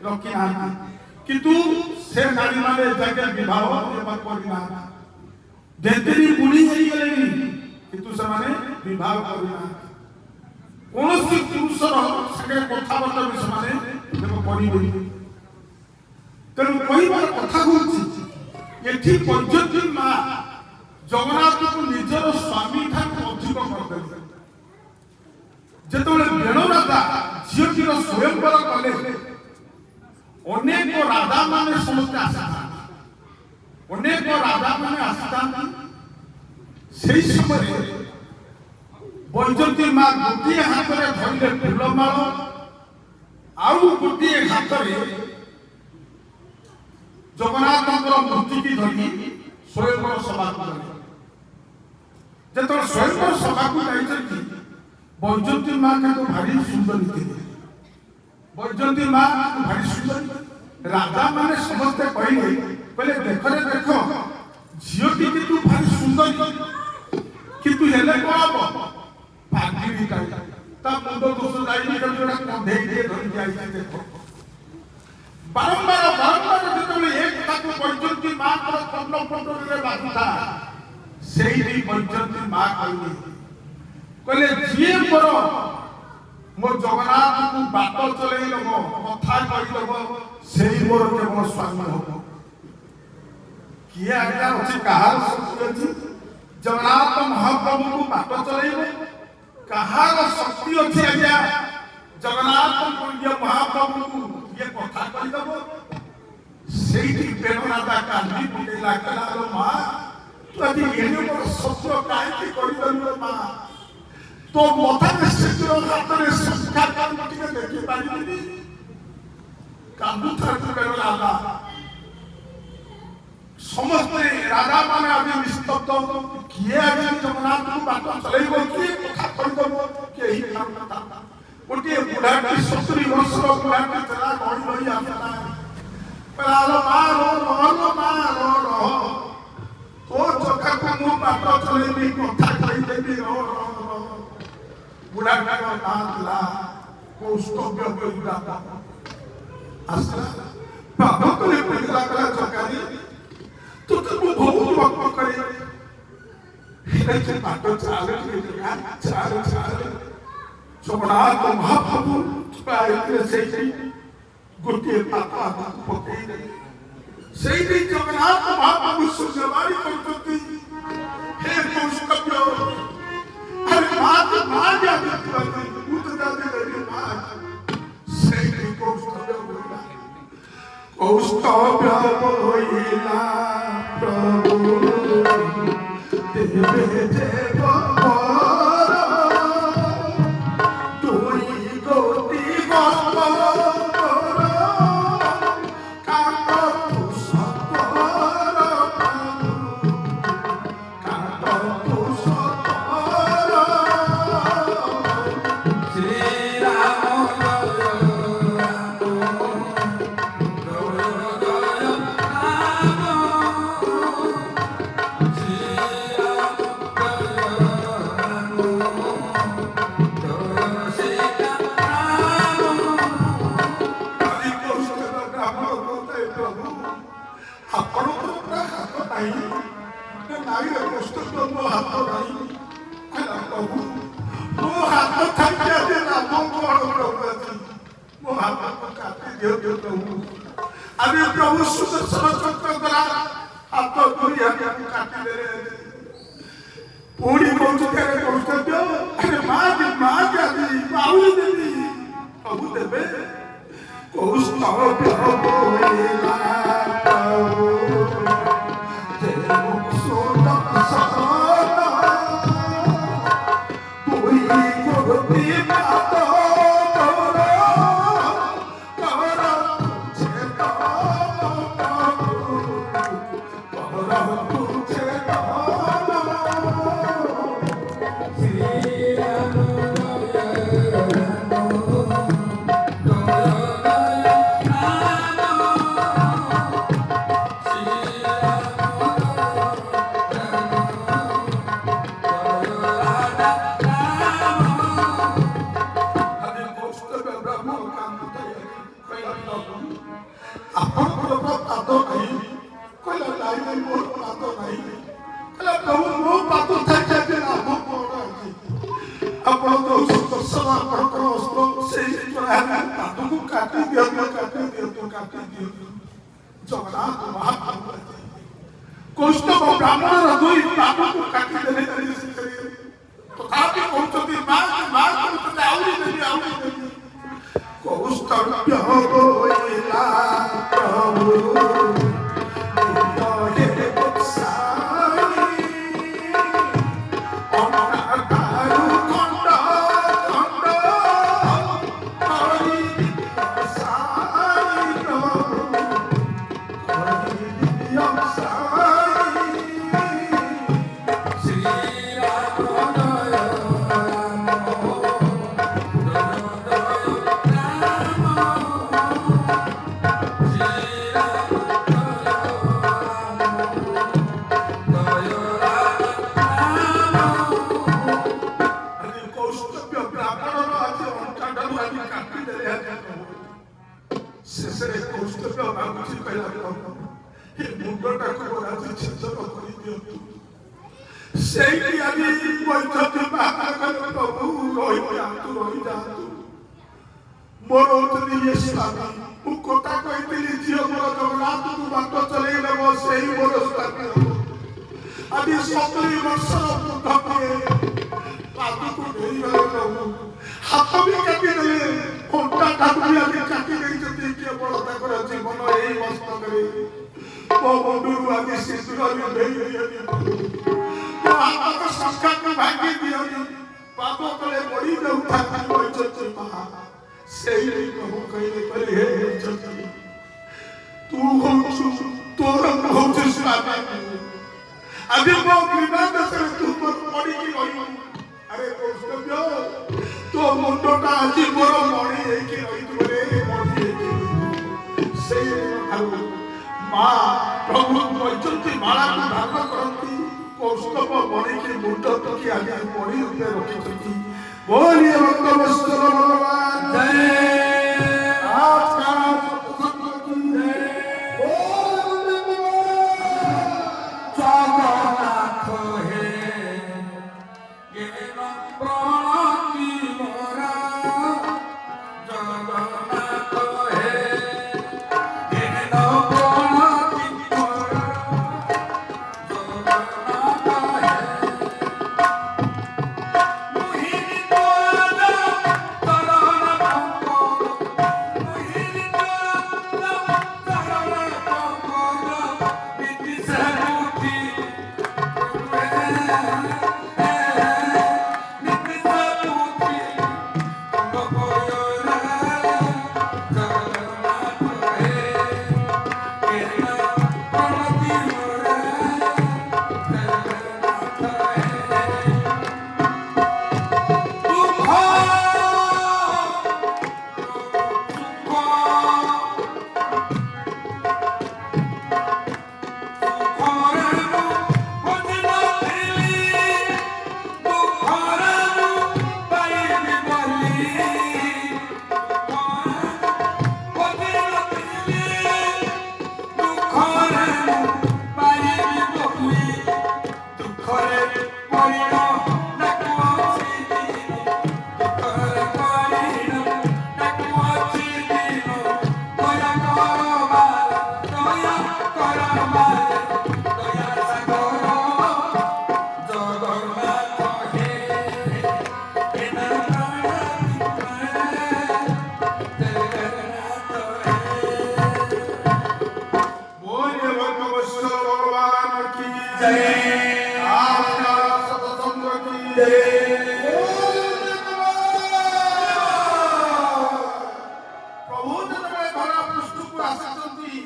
ରଖି ନାହାନ୍ତି କିନ୍ତୁ ସେ ନାରୀ ମାନେ ଯାକେ ବିବାହ କରିନା ଯେତେବି ବୁଢ଼ୀ ହେଇଗଲେଣି କିନ୍ତୁ ସେମାନେ ବିବାହ କରିନାହାନ୍ତି କୌଣସି ପୁରୁଷର ସାଙ୍ଗେ କଥାବାର୍ତ୍ତା ବି ସେମାନେ କରିବେନି ତେଣୁ କହିବାର କଥା ହଉଛି ଏଠି ପର୍ଯ୍ୟନ୍ତ ମା ଜଗନ୍ନାଥଙ୍କୁ ନିଜର ସ୍ୱାମୀ ଠାରୁ ଅଧିକ କରିଦେଲେ ଯେତେବେଳେ ବେଣ ରାଜା ଝିଅଟିର ସ୍ୱୟଂବର କଲେ ଅନେକ ରାଜା ମାନେ ସମସ୍ତେ ଆସିଥାନ୍ତି ଅନେକ ରାଜା ମାନେ ଆସିଥାନ୍ତି সেই ସମୟରେ ବୈଜୟନ୍ତୀ ମା ଗୋଟିଏ ହାତରେ ଧରିଲେ ଫୁଲମାଳ ଆଉ ଗୋଟିଏ ହାତରେ ଜଗନ୍ନାଥଙ୍କର ମୂର୍ତ୍ତିକି ଧରି ସ୍ୱୟଂବର ସଭାକୁ ଗଲେ ଯେତେବେଳେ ସ୍ୱୟଂବର ସଭାକୁ ଯାଇଛନ୍ତି ବୈଜୟନ୍ତୀ ମା କିନ୍ତୁ ଭାରି ସୁନ୍ଦରୀ ଥିଲେ ବୈଜୟନ୍ତୀ ମା ଭାରି ସୁନ୍ଦରୀ ରାଜା ମାନେ ସମସ୍ତେ କହିଲେ ଦେଖରେ ଦେଖ ଝିଅଟି କିନ୍ତୁ ଭାରି ସୁନ୍ଦରୀ କିନ୍ତୁ ହେଲେ କଣ ହବ ପାଗିଳି ତା ମୁଣ୍ଡ ଦୋଷ ଯାଇନି ଯୋଉଟା କନ୍ଧେଇ দিয়ে ଧରି ଯାଇছে ଦେଖ ବାରମ୍ବାର ଯେତେବେଳେ ଏ କଥାକୁ ବୈଜୟନ୍ତୀ ମାଙ୍କର କର୍ଣ୍ଣପଟରେ ବାଜୁଥା ସେଇଠି ବୈଜୟନ୍ତୀ ମା କହିଲେ ଯିଏ ମୋର ମୋ ଜଗନ୍ନାଥଙ୍କୁ ବାଟ ଚଲେଇ ଦବ କଥା କହିଦବ ସେଇ ମୋର କେବଳ ସ୍ୱାମୀ ହବ କିଏ ଆଜ୍ଞା ଅଛି କାହାର ଶକ୍ତି ଅଛି ଜଗନ୍ନାଥ ମହାପ୍ରଭୁଙ୍କୁ ବାଟ ଚଲେଇବେ କାହାର ଶକ୍ତି ଅଛି ଆଜ୍ଞା ଜଗନ୍ନାଥ ମହାପ୍ରଭୁଙ୍କୁ ଇଏ କଥା କହିଦବ ସେଇଠି ବେଣ ରାଜା କାନ୍ଦି ପକେଇଲା କହିଲା ମା ତୁ ଆଜି ଏଣେ ମୋର ଶସ୍ତ୍ର କାହିଁକି କରିଦେଲୁ ମା तो मथारे शरीर हाथ में संस्कार ଟିକେ ଦେଖି ପାରିବିନି କାନ୍ଦୁଥା ବେଣ ରାଜା ସମସ୍ତେ ରାଜା ମାନେ ଆଜି ନିସ୍ତବ୍ଧ କିଏ ଆଜି ଜଗନ୍ନାଥଙ୍କୁ ବାଟ ଚଲେଇବ କିଏ କଥା କହିଦବ କେହି ଗୋଟିଏ ବୁଢ଼ାଟି 70 ବର୍ଷର ବୁଢ଼ାଟି ଥିଲା ଗଳି ଗଳି ଆସିଲା ତୋ ଚକାକୁ ମୁଁ ବାଟ ଚଲେଇବି କଥା କହିଦେବି ବୁଢ଼ାଟାର ନାଁ ଥିଲା କୌସ୍ତଭ୍ୟ ବୁଢ଼ା ଆସିଲା ବାପକରେ ପଡ଼ିଲା କଲା ଚକାରେ ତୋତେ ମୁଁ ବହୁତ ଭକ୍ତ କରେ ହେଲେ ବାଟ ଚାଲେ ଜଗନ୍ନାଥ ମହାପ୍ରଭୁ ପାଇଥିଲେ ସେଇଠି ଗୋଟିଏ ପାପ ହାତକୁ ପକେଇଲେ ସେଇଠି ଜଗନ୍ନାଥ ମହାପ୍ରଭୁ ସୂର୍ଯ୍ୟବାଣୀ କରୁଛନ୍ତି ହେ କୌସ୍ତଭ୍ୟ अरे माँ जाती भूत जाती लगी माँ सही कौस्तव्य बोला प्रभु देवे देव तुई गोती अभी प्रभु सुदर्शन चक्र द्वारा हाथ धरी काटिले पूरी कौतुक अरे माँ जाती बाहुली देवी प्रभु देवे कौस्तभ्य बोला प्रभु ଜଗନ୍ନାଥ ମହାପ୍ରଭୁ କୌଷ୍ଟଭ ବ୍ରାହ୍ମଣର ଦୁଇ ପାଦକୁ କାଟିଦେଲେ ତଥାପି କହୁଛନ୍ତି ମା କହୁଛନ୍ତି ଆହୁରି ଦେବି କୌଷ୍ଟଭ୍ୟ ବୋଇଲା ପ୍ରଭୁ ଶେଷରେ କୌଷ୍ଟଭ୍ୟ ଭାବୁଛି କହିଲା ଏ ମୁଣ୍ଡଟାକୁ ଆଜି ଛେଦନ କରିଦିଅନ୍ତୁ। ସେଇଠି ଆଜି ବୈଠକ ପ୍ରଭୁ ରହିଯାଆନ୍ତୁ ମୋର ହଉଛନ୍ତି ଇଏ ସ୍ୱାମୀ। ମୁଁ କଥା କହିଥିଲି ଝିଅ ମୋର ଜଗନ୍ନାଥକୁ ବାଟ ଚଲେଇ ନେବ ସେଇ ମୋର ସ୍ୱାମୀ ଆଜି 70 ବର୍ଷର ବୃଦ୍ଧଟିଏ ପାଦକୁ ନେଇଗଲେ ପ୍ରଭୁ ହାତ ବି କାଟିଦେଲେ କଣ୍ଟାଟାକୁ ବି ଆଜି କାଟି ଦେଇଛନ୍ତି କେବଳ ତାଙ୍କର ଜୀବନ ଏଇ ମସ୍ତକରେ ମୋ ମୁଣ୍ଡରୁ ଆଜି ଶିଶୁର ଦେଇଦିଅନି ମୋ ହାତର ସଂଖ୍ୟାକୁ ଭାଙ୍ଗି ଦିଅନି ପାଦ ତଳେ ପଡ଼ି ଯାଉଥାନ୍ତି କହିଛନ୍ତି ମା ସେଇ ପ୍ରଭୁ କହିଲେ ହେ ତୁ ହଉଛୁ ତୋର ହଉଛୁ ସ୍ୱାମୀ ଆଜି ମୋ ବିନା ଦେଶରେ ତୁ ପଡ଼ିକି ରହିବୁ। ଆରେ କୌଷ୍ଟଭ୍ୟ ତୋ ମୁଣ୍ଡଟା ଆଜି ମୋର ମଣି ହେଇକି ରହିଥିବ ରେ ମଣି ହେଇକି ସେଇ ଠାରୁ ମା ପ୍ରଭୁ କହିଛନ୍ତି ମାଳାକୁ ଧାରଣ କରନ୍ତି କୌଷ୍ଟଭ ମଣିକି ମୁଣ୍ଡ ଟକି ଆଜି ମଣି ରୂପେ ରଖିଛନ୍ତି। ବୋଲିଏ ଭକ୍ତବତ୍ସଳ ଭଗବାନ ଜୟ जय